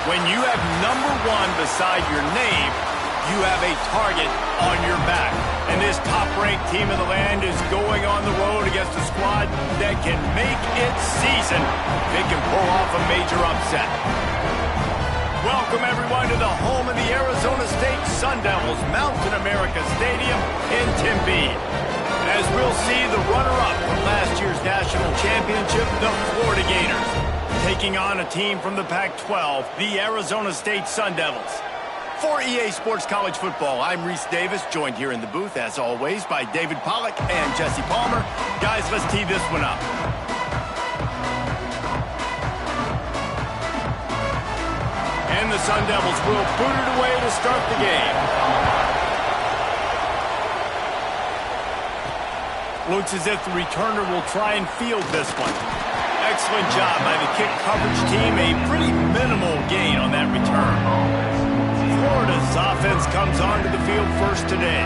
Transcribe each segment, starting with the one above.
When you have number 1 beside your name, you have a target on your back. And this top-ranked team in the land is going on the road against a squad that can make its season. They can pull off a major upset. Welcome, everyone, to the home of the Arizona State Sun Devils, Mountain America Stadium in Tempe. As we'll see, the runner-up from last year's national championship, the Florida Gators, taking on a team from the Pac-12, the Arizona State Sun Devils. For EA Sports College Football, I'm Reese Davis, joined here in the booth, as always, by David Pollack and Jesse Palmer. Guys, let's tee this one up. And the Sun Devils will boot it away to start the game. Looks as if the returner will try and field this one. Excellent job by the kick coverage team. A pretty minimal gain on that return. Florida's offense comes onto the field first today.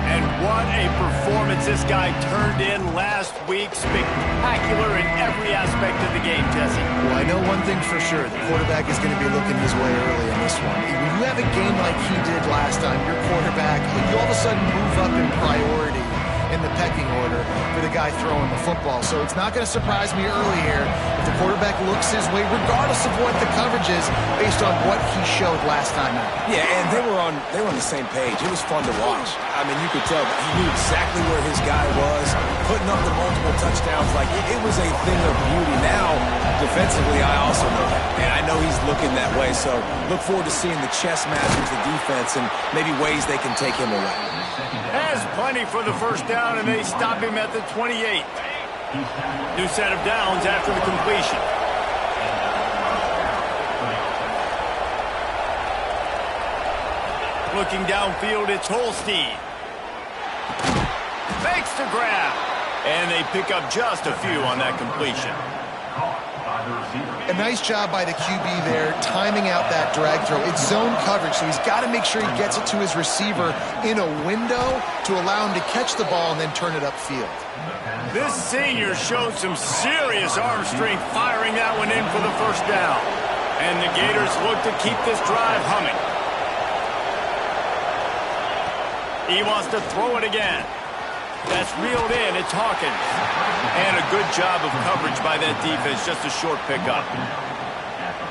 And what a performance this guy turned in last week. Spectacular in every aspect of the game, Jesse. Well, I know one thing for sure. The quarterback is going to be looking his way early in this one. When you have a game like he did last time, your quarterback, you all of a sudden move up in priority in the pecking order for the guy throwing the football. So it's not going to surprise me early here if the quarterback looks his way, regardless of what the coverage is, based on what he showed last time out. Yeah, and they were on the same page. It was fun to watch. I mean, you could tell that he knew exactly where his guy was, putting up the multiple touchdowns. Like, it was a thing of beauty. Now, defensively, I also know that. And I know he's looking that way. So look forward to seeing the chess match with the defense and maybe ways they can take him away. Has plenty for the first down, and they stop him at the 28. New set of downs after the completion. Looking downfield, it's Holstein. Fakes the grab. And they pick up just a few on that completion. A nice job by the QB there, timing out that drag throw. It's zone coverage, so he's got to make sure he gets it to his receiver in a window to allow him to catch the ball and then turn it upfield. This senior showed some serious arm strength firing that one in for the first down. And the Gators look to keep this drive humming. He wants to throw it again. That's reeled in. It's Hawkins. And a good job of coverage by that defense. Just a short pickup.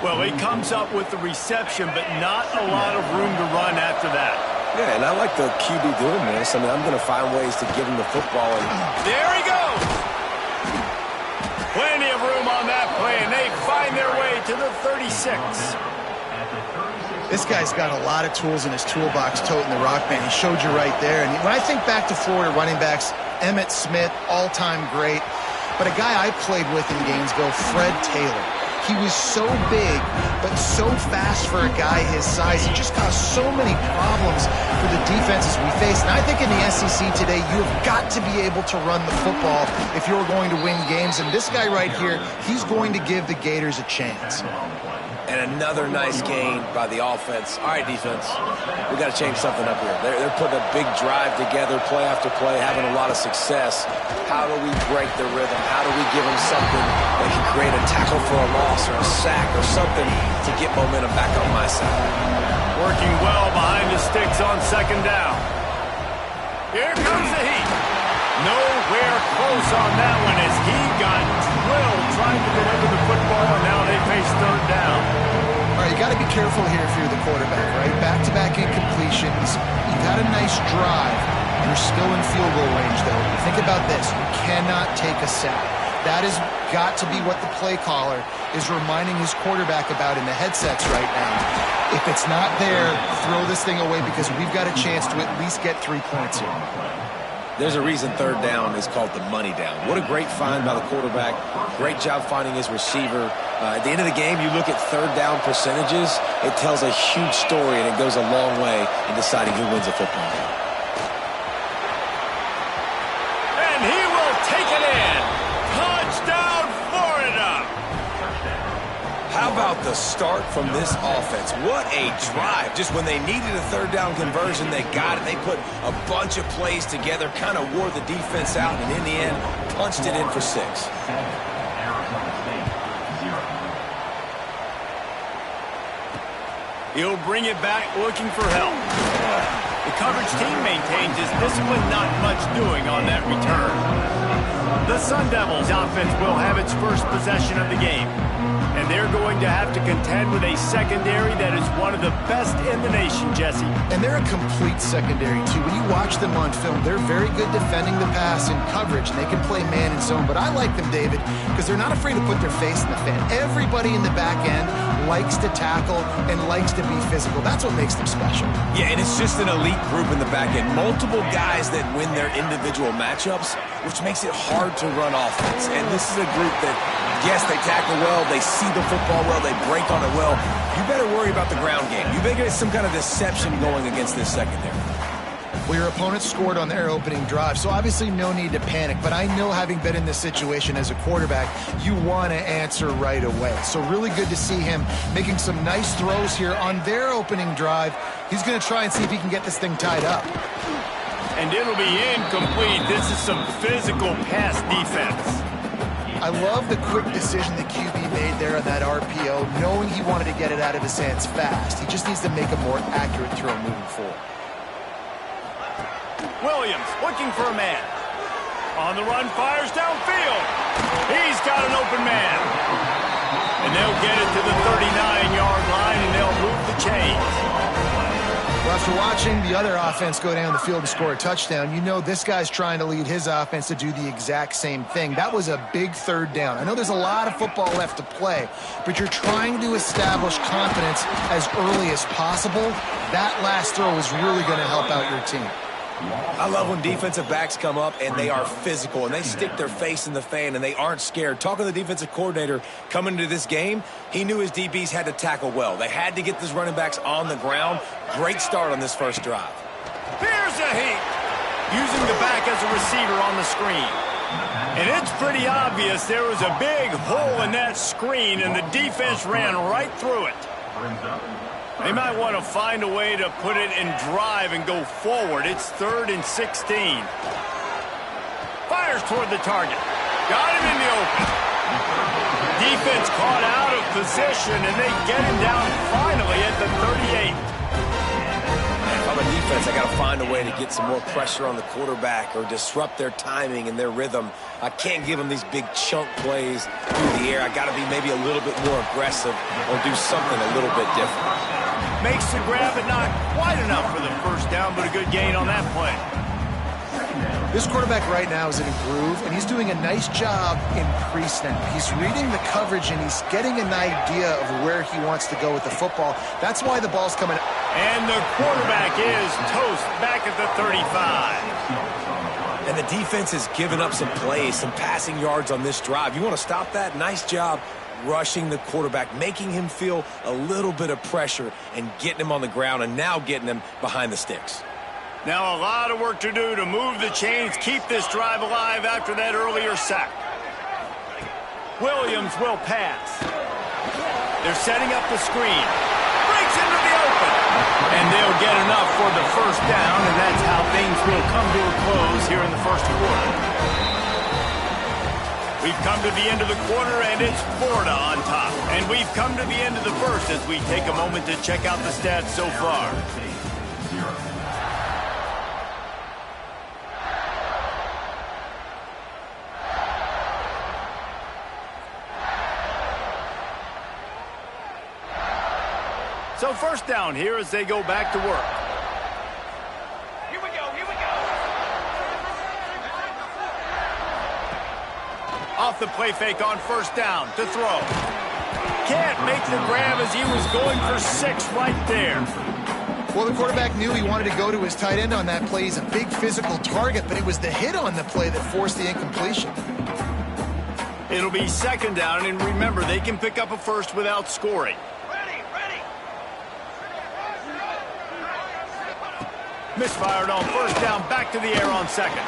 Well, he comes up with the reception, but not a lot of room to run after that. Yeah, and I like the QB doing this. I mean, I'm going to find ways to give him the football. And there he goes. Plenty of room on that play, and they find their way to the 36. This guy's got a lot of tools in his toolbox toting the rock band. He showed you right there. And when I think back to Florida running backs, Emmitt Smith, all-time great. But a guy I played with in Gainesville, Fred Taylor. He was so big, but so fast for a guy his size. He just caused so many problems for the defenses we faced. And I think in the SEC today, you have got to be able to run the football if you're going to win games. And this guy right here, he's going to give the Gators a chance. And another nice gain by the offense. All right, defense, we got to change something up here. They're putting a big drive together, play after play, having a lot of success. How do we break the rhythm? How do we give them something that can create a tackle for a loss or a sack or something to get momentum back on my side? Working well behind the sticks on second down. Here comes the heat. Nowhere close on that one as he got drilled trying to deliver the football, and now they face third down. All right, you got to be careful here if you're the quarterback, right? Back-to-back incompletions. You've had a nice drive, and you're still in field goal range, though. Think about this. You cannot take a sack. That has got to be what the play caller is reminding his quarterback about in the headsets right now. If it's not there, throw this thing away because we've got a chance to at least get 3 points here. There's a reason third down is called the money down. What a great find by the quarterback. Great job finding his receiver. At the end of the game, you look at third down percentages. It tells a huge story, and it goes a long way in deciding who wins a football game. And he will take it in. Touchdown, Florida. How about the start from this offense? What a drive. Just when they needed a third down conversion, they got it. They put a bunch of plays together, kind of wore the defense out, and in the end, punched it in for 6. He'll bring it back looking for help. The coverage team maintains his discipline, not much doing on that return. The Sun Devils offense will have its first possession of the game. And they're going to have to contend with a secondary that is one of the best in the nation, Jesse. And they're a complete secondary, too. When you watch them on film, they're very good defending the pass and coverage, and they can play man and zone. But I like them, David, because they're not afraid to put their face in the fan. Everybody in the back end likes to tackle and likes to be physical. That's what makes them special. Yeah, and it's just an elite group in the back end. Multiple guys that win their individual matchups, which makes it hard to run offense. And this is a group that, yes, they tackle well, they see the football well, they break on it well. You better worry about the ground game. You better get some kind of deception going against this secondary. Well, your opponent scored on their opening drive, so obviously no need to panic. But I know, having been in this situation as a quarterback, you want to answer right away. So really good to see him making some nice throws here on their opening drive. He's going to try and see if he can get this thing tied up. And it'll be incomplete. This is some physical pass defense. I love the quick decision the QB made there on that RPO, knowing he wanted to get it out of his hands fast. He just needs to make a more accurate throw moving forward. Williams looking for a man. On the run, fires downfield. He's got an open man. And they'll get it to the 39-yard line, and they'll move the chains. Well, after watching the other offense go down the field and score a touchdown, you know this guy's trying to lead his offense to do the exact same thing. That was a big third down. I know there's a lot of football left to play, but you're trying to establish confidence as early as possible. That last throw is really going to help out your team. I love when defensive backs come up and they are physical and they stick their face in the fan and they aren't scared. Talking to the defensive coordinator coming into this game, he knew his DBs had to tackle well. They had to get these running backs on the ground. Great start on this first drive. Here's a heat. Using the back as a receiver on the screen. And it's pretty obvious there was a big hole in that screen and the defense ran right through it. They might want to find a way to put it in drive and go forward. It's 3rd and 16. Fires toward the target. Got him in the open. Defense caught out of position, and they get him down finally at the 38. If I'm a defense, I got to find a way to get some more pressure on the quarterback or disrupt their timing and their rhythm. I can't give them these big chunk plays through the air. I got to be maybe a little bit more aggressive or do something a little bit different. Makes the grab, but not quite enough for the first down, but a good gain on that play. This quarterback right now is in a groove, and he's doing a nice job in pre-snap. He's reading the coverage, and he's getting an idea of where he wants to go with the football. That's why the ball's coming. And the quarterback is toast back at the 35. And the defense has given up some plays, some passing yards on this drive. You want to stop that? Nice job rushing the quarterback, making him feel a little bit of pressure and getting him on the ground and now getting him behind the sticks. Now a lot of work to do to move the chains, keep this drive alive after that earlier sack. Williams will pass. They're setting up the screen. Breaks into the open. And they'll get enough for the first down, and that's how things will come to a close here in the first quarter. We've come to the end of the quarter, and it's Florida on top. And we've come to the end of the first as we take a moment to check out the stats so far. So first down here as they go back to work. Here we go. Off the play fake on first down to throw. Can't make the grab as he was going for 6 right there. Well, the quarterback knew he wanted to go to his tight end on that play. He's a big physical target, but it was the hit on the play that forced the incompletion. It'll be second down, and remember, they can pick up a first without scoring. Misfired on first down, back to the air on second.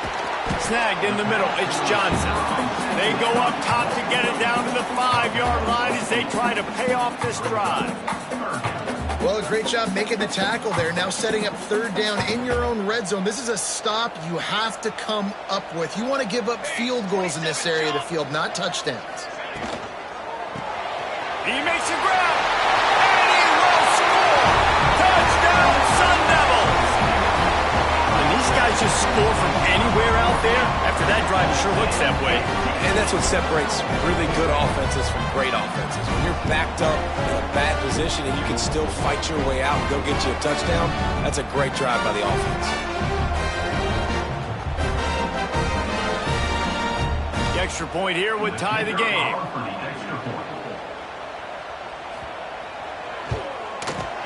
Snagged in the middle, it's Johnson. They go up top to get it down to the 5-yard line as they try to pay off this drive. Well, a great job making the tackle there. Now setting up third down in your own red zone. This is a stop you have to come up with. You want to give up field goals in this area of the field, not touchdowns. He makes a grab, and he will score. score from anywhere out there? After that drive, it sure looks that way. And that's what separates really good offenses from great offenses. When you're backed up in a bad position and you can still fight your way out and go get you a touchdown, that's a great drive by the offense. The extra point here would tie the game.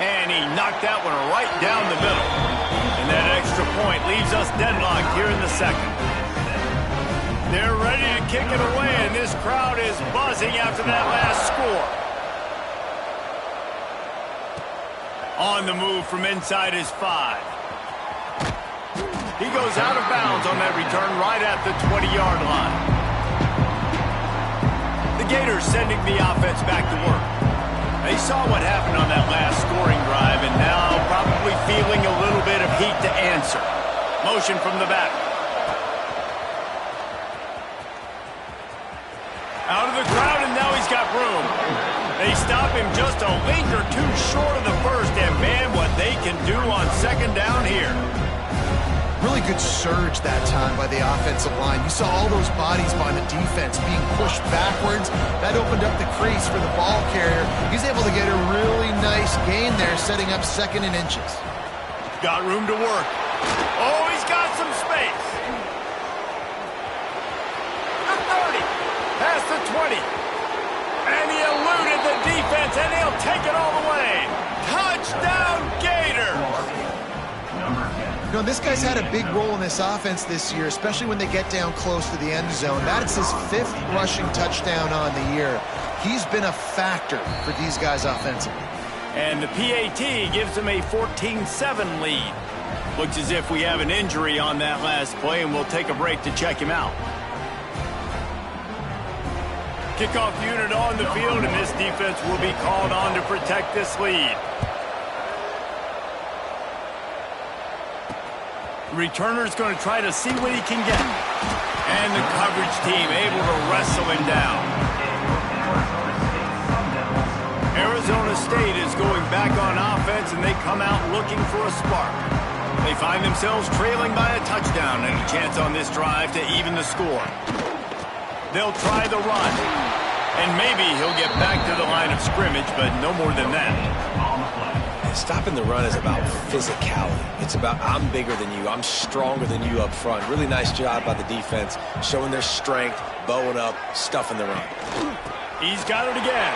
And he knocked that one right down the middle. And that extra point leaves us deadlocked here in the second. They're ready to kick it away, and this crowd is buzzing after that last score. On the move from inside his 5. He goes out of bounds on that return right at the 20-yard line. The Gators sending the offense back to work. They saw what happened on that last scoring drive, and now probably feeling a little bit of heat to answer. Motion from the back. Out of the crowd, and now he's got room. They stop him just a link or two short of the first, and man, what they can do on second down here. Really good surge that time by the offensive line. You saw all those bodies by the defense being pushed backwards. That opened up the crease for the ball carrier. He's able to get a really nice gain there, setting up second and inches. Got room to work. Oh, he's got some space. The 30. Past the 20. And he eluded the defense, and he'll take it all the way. Touchdown, Gators! You know, this guy's had a big role in this offense this year, especially when they get down close to the end zone. That's his 5th rushing touchdown on the year. He's been a factor for these guys offensively. And the PAT gives them a 14-7 lead. Looks as if we have an injury on that last play, and we'll take a break to check him out. Kickoff unit on the field, and this defense will be called on to protect this lead. Returner's going to try to see what he can get. And the coverage team able to wrestle him down. Arizona State is going back on offense, and they come out looking for a spark. They find themselves trailing by a touchdown and a chance on this drive to even the score. They'll try the run. And maybe he'll get back to the line of scrimmage, but no more than that. Stopping the run is about physicality. It's about I'm bigger than you. I'm stronger than you up front. Really nice job by the defense, showing their strength, bowing up, stuffing the run. He's got it again.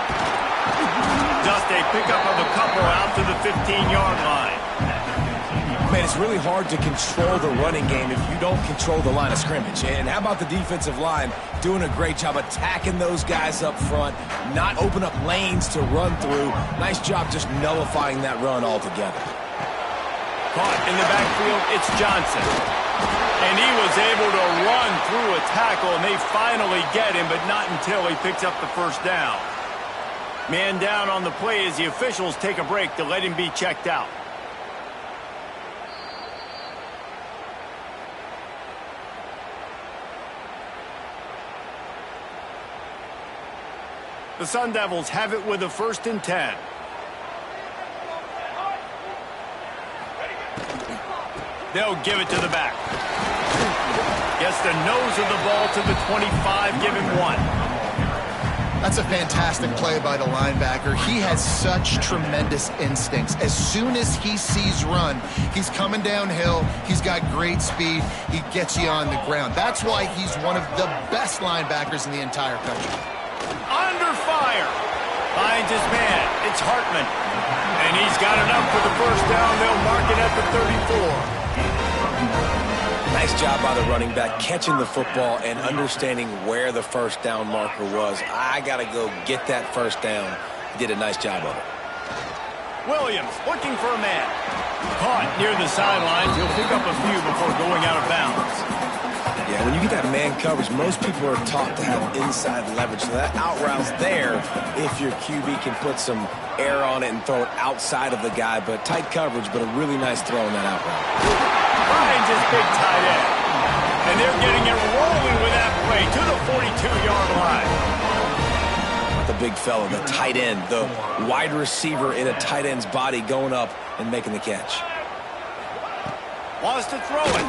Just a pickup of a couple out to the 15-yard line. Man, it's really hard to control the running game if you don't control the line of scrimmage. And how about the defensive line doing a great job attacking those guys up front, not open up lanes to run through. Nice job just nullifying that run altogether. Caught in the backfield, it's Johnson. And he was able to run through a tackle, and they finally get him, but not until he picks up the first down. Man down on the play as the officials take a break to let him be checked out. The Sun Devils have it with a 1st and 10. They'll give it to the back. Gets the nose of the ball to the 25, give him 1. That's a fantastic play by the linebacker. He has such tremendous instincts. As soon as he sees run, he's coming downhill. He's got great speed. He gets you on the ground. That's why he's one of the best linebackers in the entire country. Under fire. Finds his man. It's Hartman. And he's got enough for the first down. They'll mark it at the 34. Nice job by the running back catching the football and understanding where the first down marker was. I got to go get that first down. He did a nice job of it. Williams looking for a man. Caught near the sidelines. He'll pick up a few before going out of bounds. Yeah, when you get that man coverage, most people are taught to have inside leverage. So that out route's there if your QB can put some air on it and throw it outside of the guy. But tight coverage, but a really nice throw in that out route. Finds his big tight end. And they're getting it rolling with that play to the 42-yard line. The big fella, the tight end, the wide receiver in a tight end's body going up and making the catch. Wants to throw it.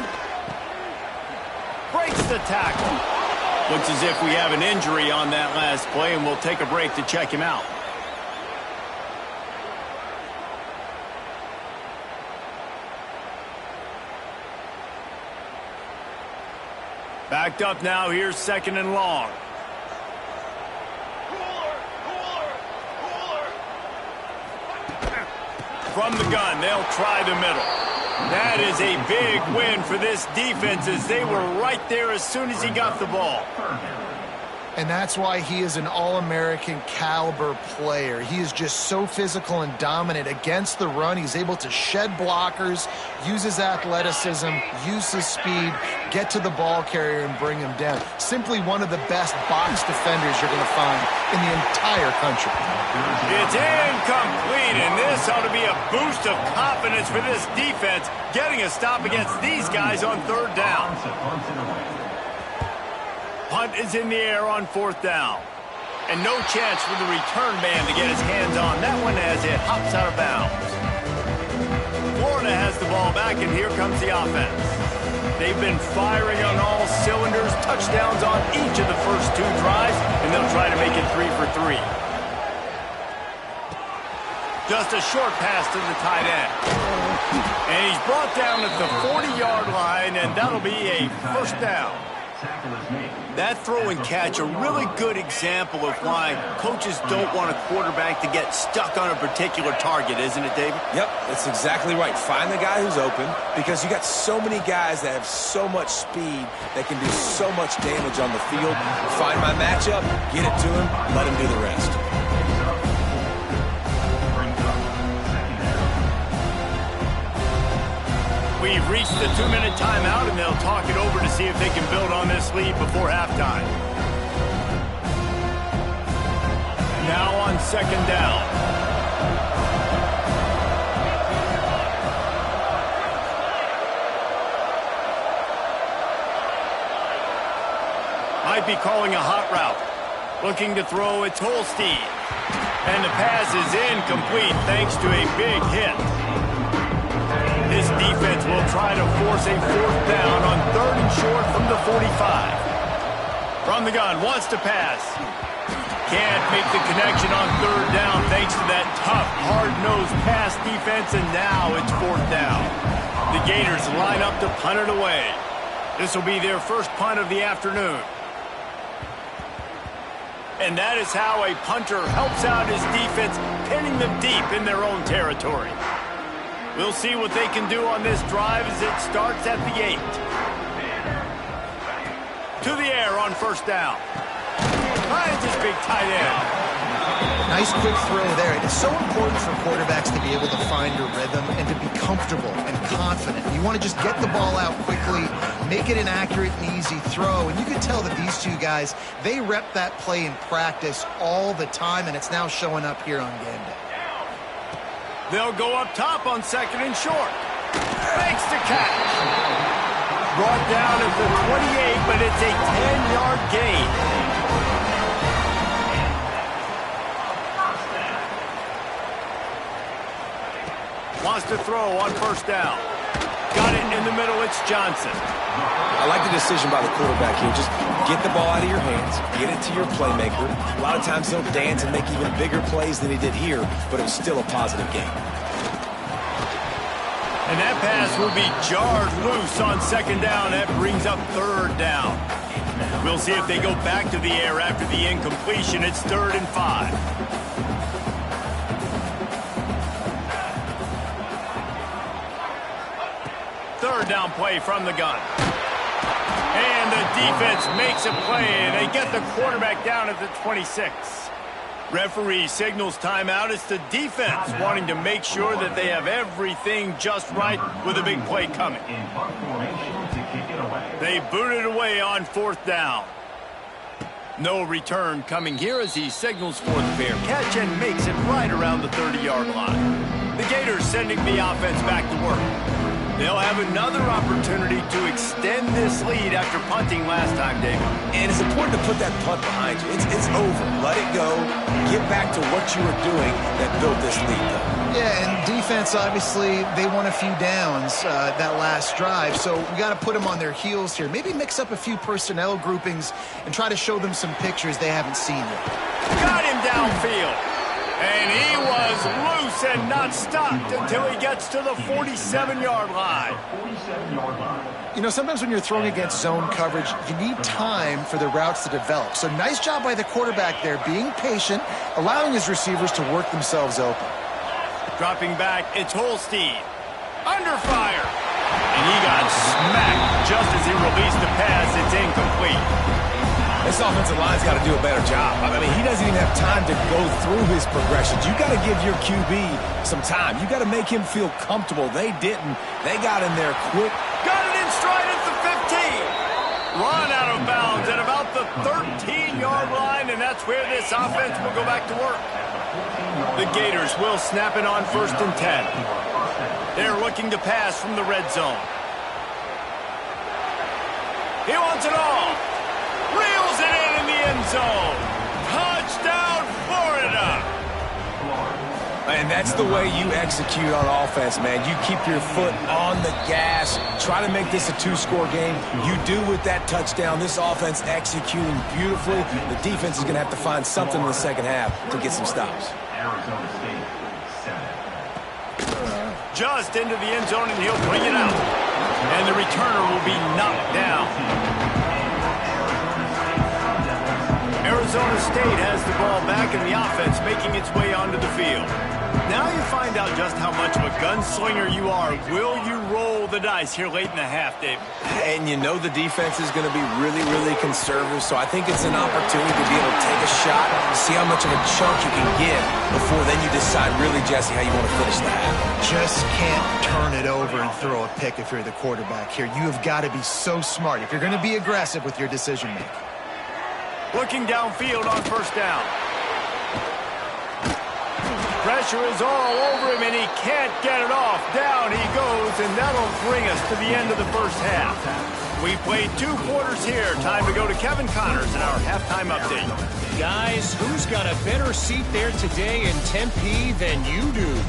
breaks the tackle. Looks as if we have an injury on that last play, and we'll take a break to check him out. Backed up now, here's 2nd and long. From the gun, they'll try the middle. That is a big win for this defense as they were right there as soon as he got the ball. And that's why he is an All-American caliber player. He is just so physical and dominant against the run. He's able to shed blockers, use his athleticism, use his speed, get to the ball carrier and bring him down. Simply one of the best box defenders you're going to find in the entire country. It's incomplete, and this ought to be a boost of confidence for this defense, getting a stop against these guys on 3rd down. Punt is in the air on 4th down. And no chance for the return man to get his hands on that one as it hops out of bounds. Florida has the ball back, and here comes the offense. They've been firing on all cylinders, touchdowns on each of the first 2 drives, and they'll try to make it 3 for 3. Just a short pass to the tight end. And he's brought down at the 40-yard line, and that'll be a 1st down. That throw and catch, a really good example of why coaches don't want a quarterback to get stuck on a particular target, isn't it, David? Yep, that's exactly right. Find the guy who's open, because you got so many guys that have so much speed that can do so much damage on the field. Find my matchup, get it to him, let him do the rest. We've reached the 2-minute timeout, and they'll talk it over to see if they can build on this lead before halftime. Now on 2nd down. Might be calling a hot route. Looking to throw, it's Holstein. And the pass is incomplete thanks to a big hit. This defense will try to force a 4th down on 3rd and short from the 45. From the gun, wants to pass. Can't make the connection on 3rd down thanks to that tough, hard-nosed pass defense, and now it's 4th down. The Gators line up to punt it away. This will be their first punt of the afternoon. And that is how a punter helps out his defense, pinning them deep in their own territory. We'll see what they can do on this drive as it starts at the 8. To the air on 1st down. Finds his big tight end. Nice quick throw there. It's so important for quarterbacks to be able to find a rhythm and to be comfortable and confident. You want to just get the ball out quickly, make it an accurate and easy throw. And you can tell that these 2 guys, they rep that play in practice all the time, and it's now showing up here on game day. They'll go up top on 2nd and short. Makes the catch. Brought down at the 28, but it's a 10-yard gain. Wants to throw on 1st down. Got it in the middle, it's Johnson. I like the decision by the quarterback here. Just get the ball out of your hands, get it to your playmaker. A lot of times he'll dance and make even bigger plays than he did here, but it was still a positive game. And that pass will be jarred loose on 2nd down. That brings up 3rd down. We'll see if they go back to the air after the incompletion. It's 3rd and 5. Third down play from the gun. And the defense makes a play, and they get the quarterback down at the 26. Referee signals timeout. It's the defense wanting to make sure that they have everything just right with a big play coming. They boot it away on 4th down. No return coming here as he signals for the fair catch and makes it right around the 30-yard line. The Gators sending the offense back to work. They'll have another opportunity to extend this lead after punting last time, David. And it's important to put that punt behind you. It's over. Let it go. Get back to what you were doing that built this lead, though. Yeah, and defense, obviously, they won a few downs that last drive, so we got to put them on their heels here. Maybe mix up a few personnel groupings and try to show them some pictures they haven't seen yet. Got him downfield. And he was loose and not stopped until he gets to the 47-yard line. You know, sometimes when you're throwing against zone coverage, you need time for the routes to develop. So nice job by the quarterback there, being patient, allowing his receivers to work themselves open. Dropping back, it's Holstein. Under fire. And he got smacked just as he released the pass. It's incomplete. This offensive line's got to do a better job. I mean, he doesn't even have time to go through his progressions. You got to give your QB some time. You got to make him feel comfortable. They didn't. They got in there quick. Got it in stride at the 15. Run out of bounds at about the 13-yard line, and that's where this offense will go back to work. The Gators will snap it on 1st and 10. They're looking to pass from the red zone. He wants it all. Reels it in the end zone. Touchdown, Florida. And that's the way you execute on offense, man. You keep your foot on the gas. Try to make this a 2-score game. You do with that touchdown. This offense executing beautifully. The defense is going to have to find something in the second half to get some stops. Just into the end zone, and he'll bring it out. And the returner will be knocked down. Arizona State has the ball back in the offense, making its way onto the field. Now you find out just how much of a gunslinger you are. Will you roll the dice here late in the half, Dave? And you know the defense is going to be really, really conservative, so I think it's an opportunity to be able to take a shot, see how much of a chunk you can get before then you decide really, Jesse, how you want to finish the half. Just can't turn it over and throw a pick if you're the quarterback here. You have got to be so smart if you're going to be aggressive with your decision-making. Looking downfield on 1st down. Pressure is all over him, and he can't get it off. Down he goes, and that'll bring us to the end of the first half. We played 2 quarters here. Time to go to Kevin Connors in our halftime update. Guys, who's got a better seat there today in Tempe than you do?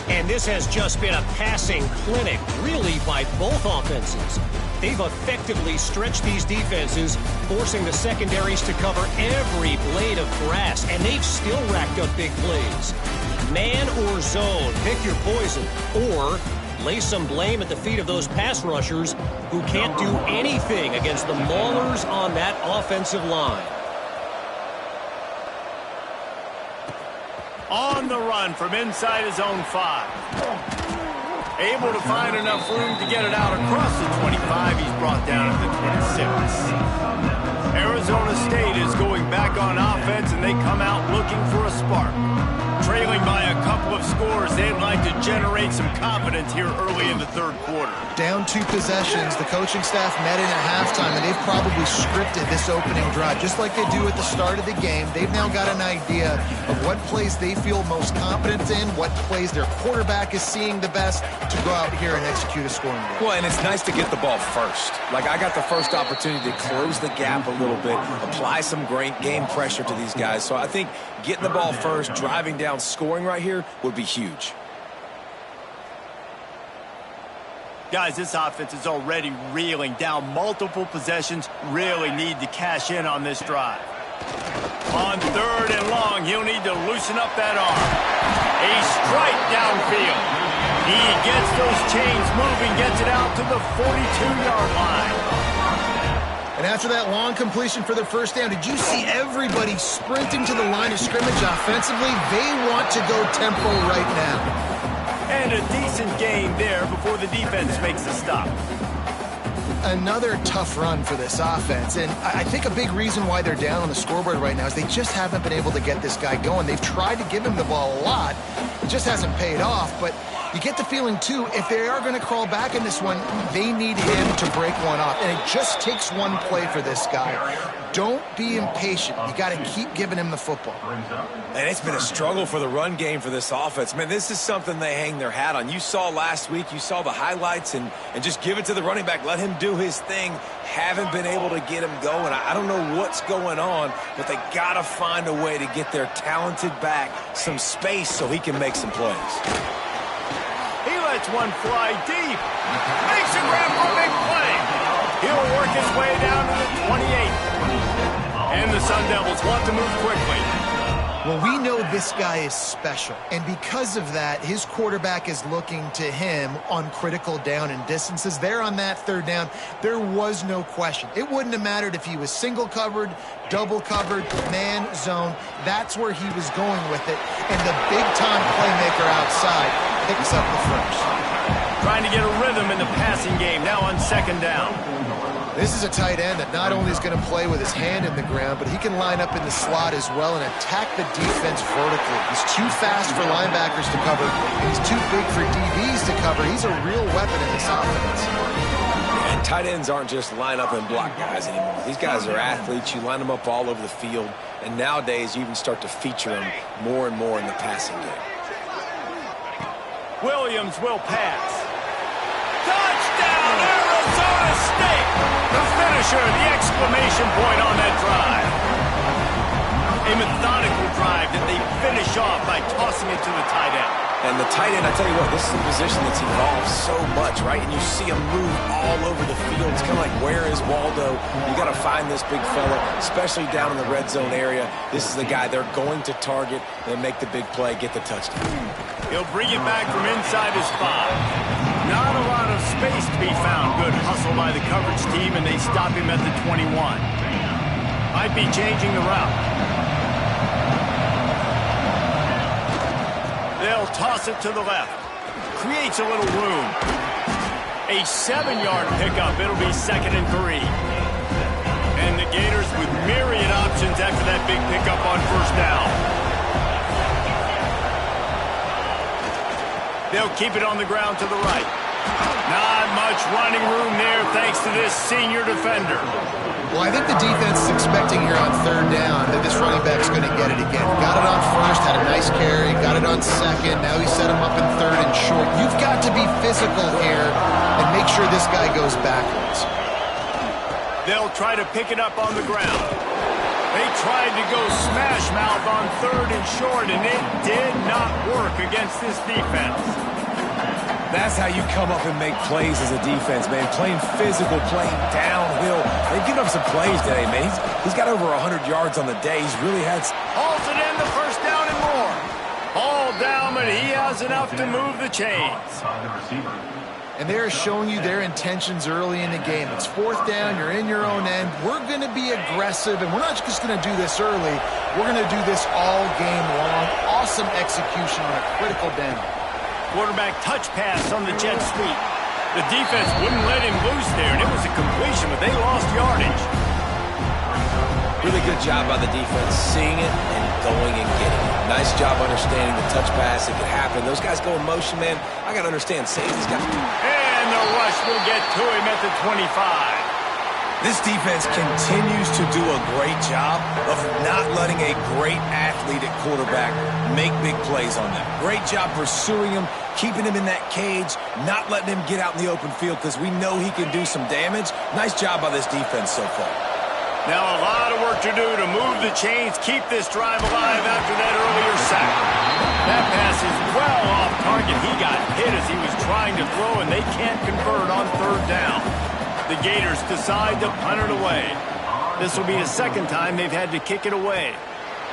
And this has just been a passing clinic, really, by both offenses. They've effectively stretched these defenses, forcing the secondaries to cover every blade of grass, and they've still racked up big plays. Man or zone, pick your poison, or lay some blame at the feet of those pass rushers who can't do anything against the maulers on that offensive line. On the run from inside his own 5. Able to find enough room to get it out across the 25. He's brought down at the 26. Arizona State is going back on offense, and they come out looking for a spark. Trailing by a couple of scores, they'd like to generate some confidence here early in the 3rd quarter. Down 2 possessions, the coaching staff met in at halftime, and they've probably scripted this opening drive, just like they do at the start of the game. They've now got an idea of what plays they feel most confident in, what plays their quarterback is seeing the best to go out here and execute a scoring goal. Well, and it's nice to get the ball first. Like, I got the first opportunity to close the gap a little bit, apply some great game pressure to these guys. So I think getting the ball first, driving down, scoring right here would be huge. Guys, this offense is already reeling down multiple possessions. Really need to cash in on this drive. On 3rd and long, he'll need to loosen up that arm. A strike downfield. He gets those chains moving, gets it out to the 42-yard line. And after that long completion for the 1st down, did you see everybody sprinting to the line of scrimmage offensively? They want to go tempo right now. And a decent gain there before the defense makes the stop. Another tough run for this offense, and I think a big reason why they're down on the scoreboard right now is they just haven't been able to get this guy going. They've tried to give him the ball a lot. It just hasn't paid off, but You get the feeling, too, if they are going to crawl back in this one, they need him to break one off. And it just takes one play for this guy. Don't be impatient. You got to keep giving him the football. And it's been a struggle for the run game for this offense. Man, this is something they hang their hat on. You saw last week, you saw the highlights, and just give it to the running back. Let him do his thing. Haven't been able to get him going. I don't know what's going on, but they got to find a way to get their talented back some space so he can make some plays. He lets one fly deep. Makes a grab for a big play. He'll work his way down to the 28. And the Sun Devils want to move quickly. Well, we know this guy is special, and because of that, his quarterback is looking to him on critical down and distances. There on that third down, there was no question. It wouldn't have mattered if he was single covered, double covered, man, zone. That's where he was going with it, and the big-time playmaker outside picks up the first. Trying to get a rhythm in the passing game, now on second down. This is a tight end that not only is going to play with his hand in the ground, but he can line up in the slot as well and attack the defense vertically. He's too fast for linebackers to cover, and he's too big for DBs to cover. He's a real weapon in this offense. And tight ends aren't just line up and block guys anymore. These guys are athletes. You line them up all over the field, and nowadays you even start to feature them more and more in the passing game. Williams will pass. Touchdown, Arizona State! The finisher, the exclamation point on that drive. A methodical drive that they finish off by tossing it to the tight end. And the tight end, I tell you what, this is a position that's evolved so much, right? And you see him move all over the field. It's kind of like, where is Waldo? You got to find this big fella, especially down in the red zone area. This is the guy they're going to target and make the big play, get the touchdown. He'll bring it back from inside his 5. Not a lot of space to be found. Good hustle by the coverage team, and they stop him at the 21. Might be changing the route. They'll toss it to the left. Creates a little room. A 7-yard pickup. It'll be 2nd and 3. And the Gators with myriad options after that big pickup on first down. They'll keep it on the ground to the right. Not much running room there thanks to this senior defender. Well, I think the defense is expecting here on third down that this running back's going to get it again. Got it on first, had a nice carry, got it on second. Now he set him up in third and short. You've got to be physical here and make sure this guy goes backwards. They'll try to pick it up on the ground. They tried to go smash mouth on third and short, and it did not work against this defense. That's how you come up and make plays as a defense, man. Playing physical, playing downhill. They've given up some plays today, man. He's got over 100 yards on the day. He's really had... Hauls it in, the first down and more. All down, but he has enough to move the chains. And they're showing you their intentions early in the game. It's fourth down, you're in your own end. We're going to be aggressive, and we're not just going to do this early. We're going to do this all game long. Awesome execution on a critical down. Quarterback touch pass on the jet sweep. The defense wouldn't let him loose there, and it was a completion, but they lost yardage. Really good job by the defense, seeing it and going and getting it. Nice job understanding the touch pass. It could happen. Those guys go in motion, man. I got to understand, safety's got... And the rush will get to him at the 25. This defense continues to do a great job of not letting a great athlete at quarterback make big plays on them. Great job pursuing him, keeping him in that cage, not letting him get out in the open field because we know he can do some damage. Nice job by this defense so far. Now a lot of work to do to move the chains, keep this drive alive after that earlier sack. That pass is well off target. He got hit as he was trying to throw, and they can't convert on third down. The Gators decide to punt it away. This will be the second time they've had to kick it away.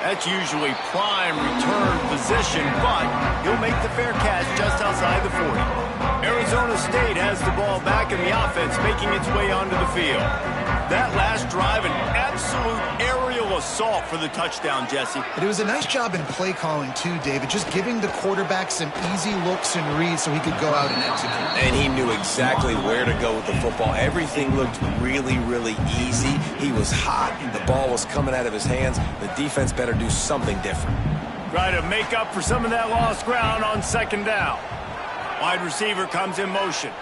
That's usually prime return position, but he'll make the fair catch just outside the 40. Arizona State has the ball back in the offense, making its way onto the field. That last drive, an absolute aerial assault for the touchdown, Jesse. But it was a nice job in play calling, too, David, just giving the quarterback some easy looks and reads so he could go out and execute. And he knew exactly where to go with the football. Everything looked really, really easy. He was hot. The ball was coming out of his hands. The defense better do something different. Try to make up for some of that lost ground on second down. Wide receiver comes in motion.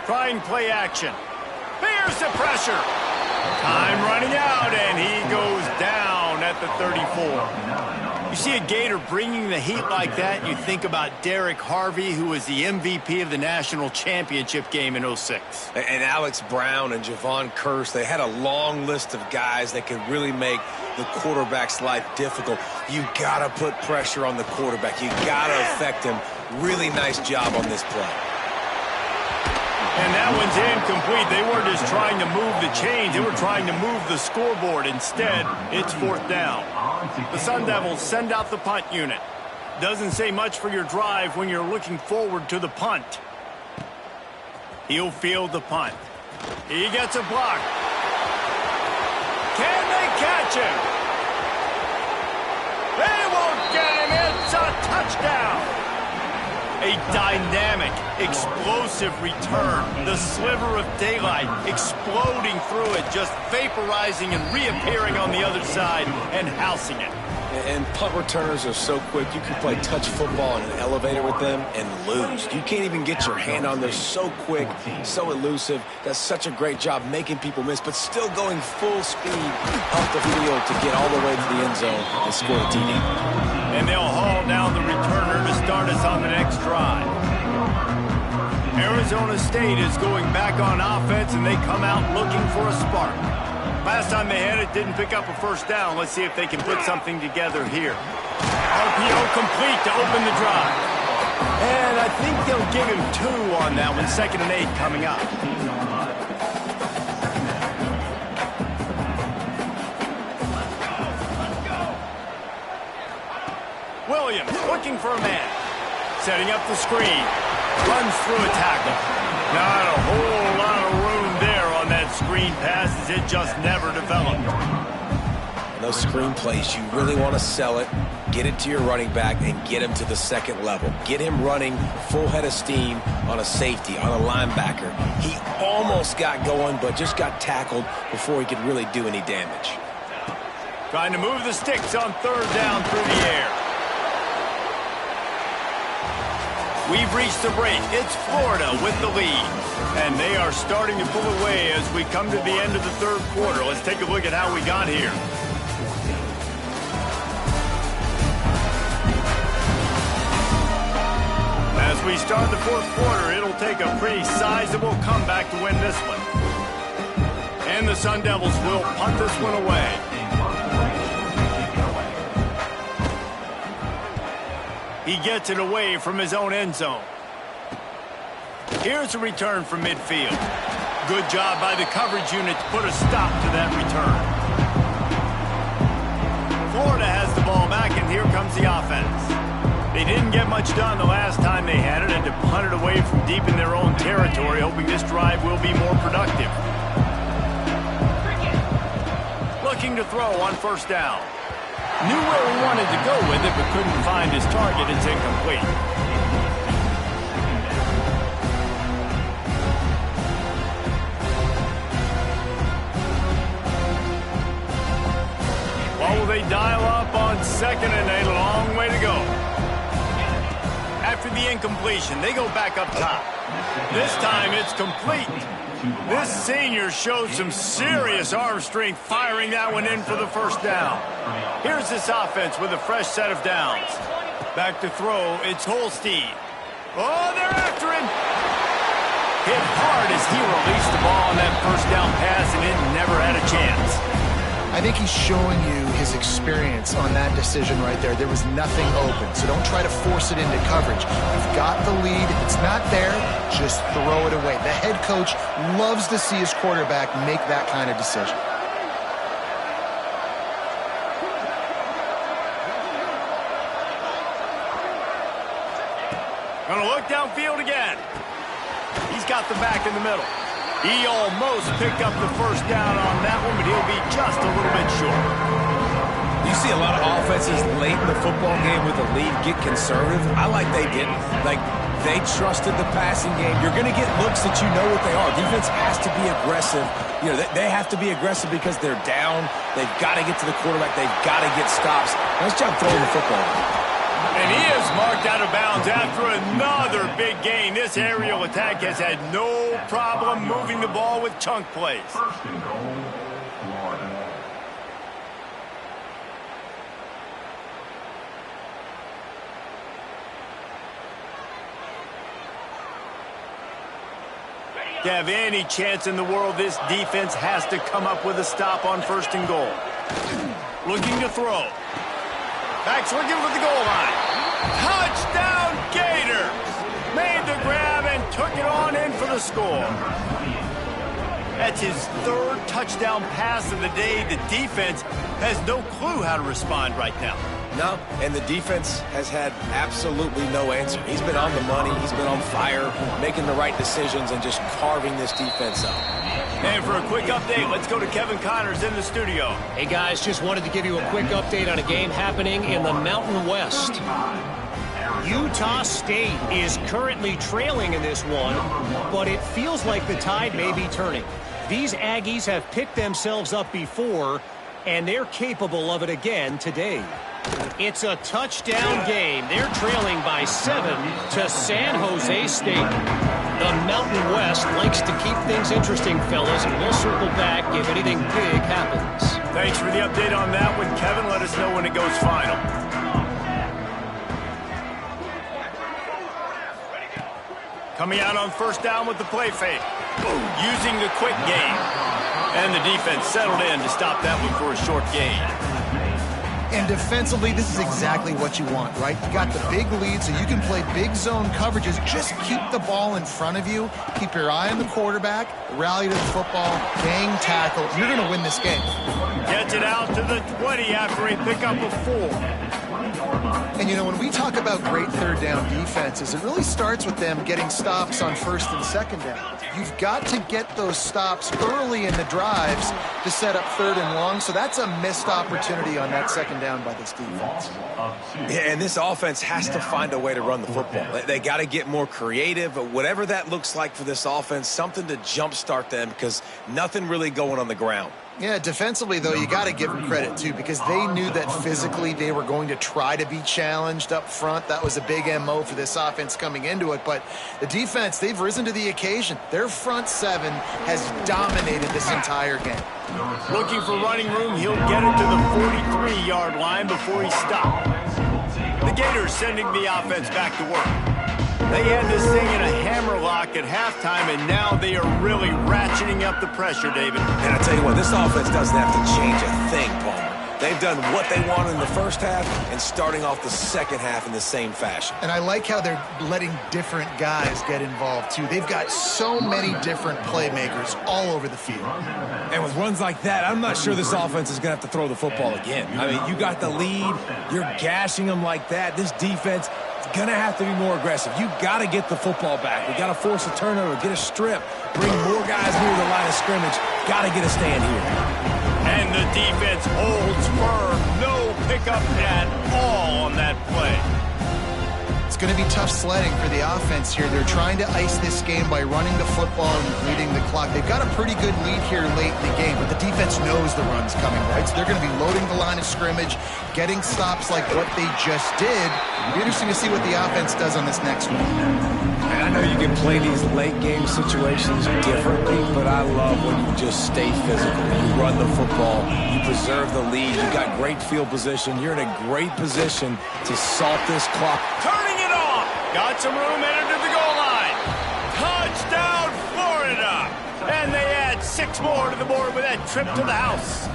Trying play action. Here's the pressure. Time running out, and he goes down at the 34. You see a Gator bringing the heat like that, you think about Derek Harvey, who was the MVP of the national championship game in '06. And Alex Brown and Javon Curse, they had a long list of guys that could really make the quarterback's life difficult. You got to put pressure on the quarterback. You got to affect him. Really nice job on this play. And that one's incomplete. They weren't just trying to move the chains. They were trying to move the scoreboard. Instead, it's 4th down. The Sun Devils send out the punt unit. Doesn't say much for your drive when you're looking forward to the punt. He'll field the punt. He gets a block. Can they catch him? They won't get him. It's a touchdown. A dynamic, explosive return. The sliver of daylight exploding through it, just vaporizing and reappearing on the other side and housing it. And punt returners are so quick, you can play touch football in an elevator with them and lose. You can't even get your hand on them. They're so quick, so elusive. Does such a great job making people miss, but still going full speed up the field to get all the way to the end zone and score a TD. And they'll haul down the returner to start us on the next drive. Arizona State is going back on offense, and they come out looking for a spark. Last time they had it, didn't pick up a first down. Let's see if they can put something together here. RPO complete to open the drive. And I think they'll give him 2 on that one. 2nd and 8 coming up. Williams looking for a man. Setting up the screen. Runs through a tackle. Not a whole lot of room there on that screen pass, as it just never developed. Those screen plays, you really want to sell it, get it to your running back, and get him to the 2nd level. Get him running full head of steam on a safety, on a linebacker. He almost got going, but just got tackled before he could really do any damage. Trying to move the sticks on 3rd down through the air. We've reached the break. It's Florida with the lead. And they are starting to pull away as we come to the end of the 3rd quarter. Let's take a look at how we got here. As we start the 4th quarter, it'll take a pretty sizable comeback to win this one. And the Sun Devils will punt this one away. He gets it away from his own end zone. Here's a return from midfield. Good job by the coverage unit to put a stop to that return. Florida has the ball back, and here comes the offense. They didn't get much done the last time they had it, and to punt it away from deep in their own territory, hoping this drive will be more productive. Looking to throw on 1st down. Knew where he wanted to go with it, but couldn't find his target. It's incomplete. What will they dial up on 2nd and a long way to go? After the incompletion, they go back up top. This time it's complete. This senior showed some serious arm strength firing that one in for the 1st down. Here's this offense with a fresh set of downs. Back to throw, it's Holstein. Oh, they're after him. Hit hard as he released the ball on that 1st down pass, and it never had a chance. I think he's showing you his experience on that decision right there. There was nothing open, so don't try to force it into coverage. You've got the lead. If it's not there, just throw it away. The head coach loves to see his quarterback make that kind of decision. Gonna look downfield again. He's got the back in the middle. He almost picked up the 1st down on that one, but he'll be just a little bit short. You see a lot of offenses late in the football game with a lead get conservative. I like they didn't. Like, they trusted the passing game. You're going to get looks that you know what they are. Defense has to be aggressive. You know, they have to be aggressive because they're down. They've got to get to the quarterback. They've got to get stops. Nice job throwing the football. And he is marked out of bounds after another big gain. This aerial attack has had no problem moving the ball with chunk plays. First and goal, Florida. To have any chance in the world, this defense has to come up with a stop on first and goal. Looking to throw. Backs looking for the goal line. Touchdown Gators! Made the grab and took it on in for the score. That's his third touchdown pass of the day. The defense has no clue how to respond right now. No, and the defense has had absolutely no answer. He's been on the money. He's been on fire, making the right decisions and just carving this defense up. And for a quick update, let's go to Kevin Connors in the studio. Hey, guys, just wanted to give you a quick update on a game happening in the Mountain West. Utah State is currently trailing in this one, but it feels like the tide may be turning. These Aggies have picked themselves up before, and they're capable of it again today. It's a touchdown game. They're trailing by 7 to San Jose State. The Mountain West likes to keep things interesting, fellas, and we'll circle back if anything big happens. Thanks for the update on that one, Kevin. Let us know when it goes final. Coming out on first down with the play fake. Using the quick game. And the defense settled in to stop that one for a short gain. And defensively, this is exactly what you want, right? You got the big lead, so you can play big zone coverages. Just keep the ball in front of you. Keep your eye on the quarterback. Rally to the football. Gang tackle. You're going to win this game. Gets it out to the 20 after a pickup of 4. And, you know, when we talk about great third down defenses, it really starts with them getting stops on first and second down. You've got to get those stops early in the drives to set up third and long, so that's a missed opportunity on that second down by this defense. Yeah, and this offense has to find a way to run the football. They got to get more creative, but whatever that looks like for this offense, something to jumpstart them because nothing really going on the ground. Yeah, defensively, though, you got to give them credit, too, because they knew that physically they were going to try to be challenged up front. That was a big MO for this offense coming into it. But the defense, they've risen to the occasion. Their front seven has dominated this entire game. Looking for running room, he'll get it to the 43-yard line before he stopped. The Gators sending the offense back to work. They had this thing in a hammerlock at halftime, and now they are really ratcheting up the pressure, David. And I tell you what, this offense doesn't have to change a thing, Palmer. They've done what they wanted in the first half and starting off the second half in the same fashion. And I like how they're letting different guys get involved, too. They've got so many different playmakers all over the field. And with runs like that, I'm not sure this offense is going to have to throw the football again. I mean, you got the lead. You're gashing them like that. This defense is going to have to be more aggressive. You got to get the football back. We got to force a turnover, get a strip, bring more guys near the line of scrimmage. Got to get a stand here. And the defense holds firm. No pickup at all on that play. It's going to be tough sledding for the offense here. They're trying to ice this game by running the football and bleeding the clock. They've got a pretty good lead here late in the game, but the defense knows the run's coming, right? So they're going to be loading the line of scrimmage, getting stops like what they just did. It'll be interesting to see what the offense does on this next one. And I know you can play these late game situations differently, but I love when you just stay physical. You run the football, you preserve the lead, you got great field position, you're in a great position to salt this clock. Turning it off. Got some room, entered to the goal line. Touchdown, Florida. And they add 6 more to the board with that trip to the house.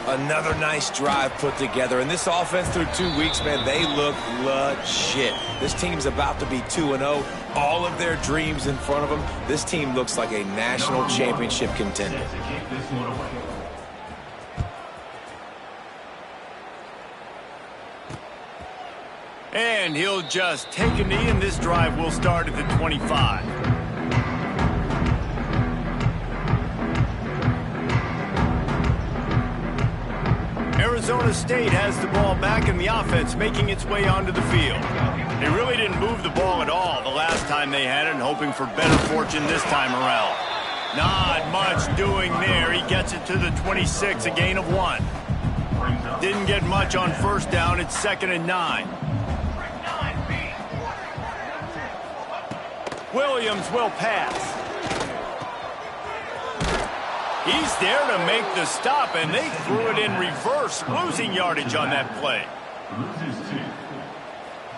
Another nice drive put together. And this offense through 2 weeks, man, they look legit. This team's about to be 2-0. All of their dreams in front of them. This team looks like a national championship contender. And he'll just take a knee, and this drive will start at the 25. Arizona State has the ball back in the offense, making its way onto the field. They really didn't move the ball at all the last time they had it, and hoping for better fortune this time around. Not much doing there. He gets it to the 26, a gain of 1. Didn't get much on first down. It's 2nd and 9. Williams will pass. He's there to make the stop, and they threw it in reverse, losing yardage on that play. Loses 2.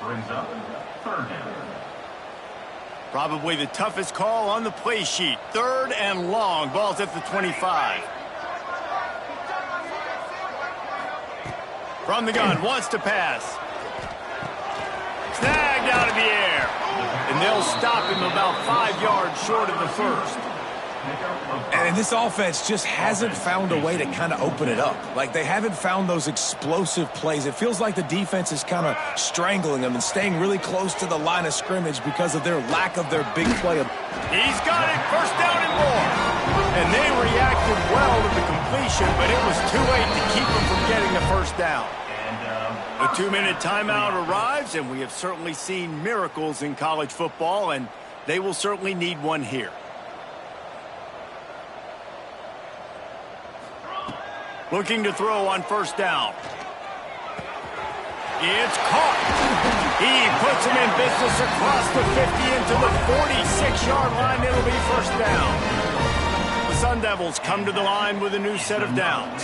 Brings up 3rd down. Probably the toughest call on the play sheet. 3rd and long. Ball's at the 25. From the gun, wants to pass. Snagged out of the air. And they'll stop him about 5 yards short of the first. And this offense just hasn't found a way to kind of open it up. Like, they haven't found those explosive plays. It feels like the defense is kind of strangling them and staying really close to the line of scrimmage because of their lack of their big play. He's got it, 1st down and more. And they reacted well to the completion, but it was too late to keep them from getting the 1st down. The 2-minute timeout arrives, and we have certainly seen miracles in college football, and they will certainly need one here. Looking to throw on 1st down. It's caught. He puts him in business across the 50 into the 46-yard line. It'll be 1st down. The Sun Devils come to the line with a new set of downs.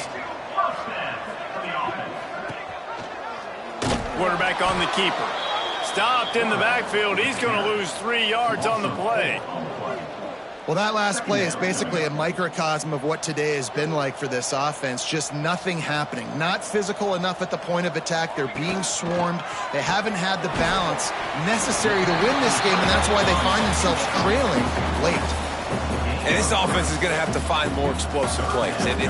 Quarterback on the keeper. Stopped in the backfield. He's going to lose 3 yards on the play. Well, that last play is basically a microcosm of what today has been like for this offense. Just nothing happening. Not physical enough at the point of attack. They're being swarmed. They haven't had the balance necessary to win this game, and that's why they find themselves trailing late. And this offense is going to have to find more explosive plays. And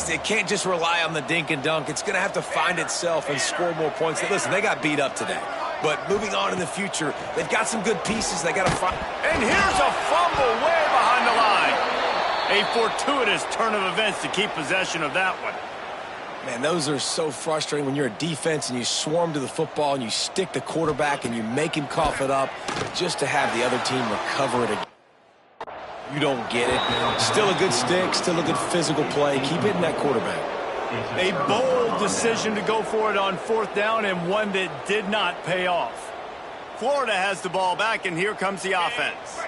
it can't just rely on the dink and dunk. It's going to have to find itself and score more points. Listen, they got beat up today. But moving on in the future, they've got some good pieces. They got to find. And here's a fumble way behind the line. A fortuitous turn of events to keep possession of that one. Man, those are so frustrating when you're a defense and you swarm to the football and you stick the quarterback and you make him cough it up just to have the other team recover it again. You don't get it. Still a good stick, still a good physical play. Keep hitting that quarterback. A bold decision to go for it on 4th down, and one that did not pay off. Florida has the ball back, and here comes the offense.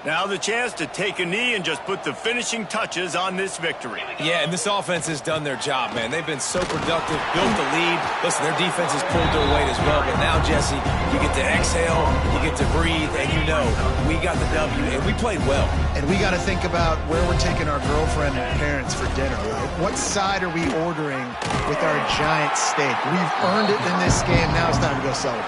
Now the chance to take a knee and just put the finishing touches on this victory. Yeah, and this offense has done their job, man. They've been so productive, built the lead. Listen, their defense has pulled their weight as well. But now, Jesse, you get to exhale, you get to breathe, and you know we got the W, and we played well. And we got to think about where we're taking our girlfriend and parents for dinner, right? What side are we ordering with our giant steak? We've earned it in this game. Now it's time to go celebrate.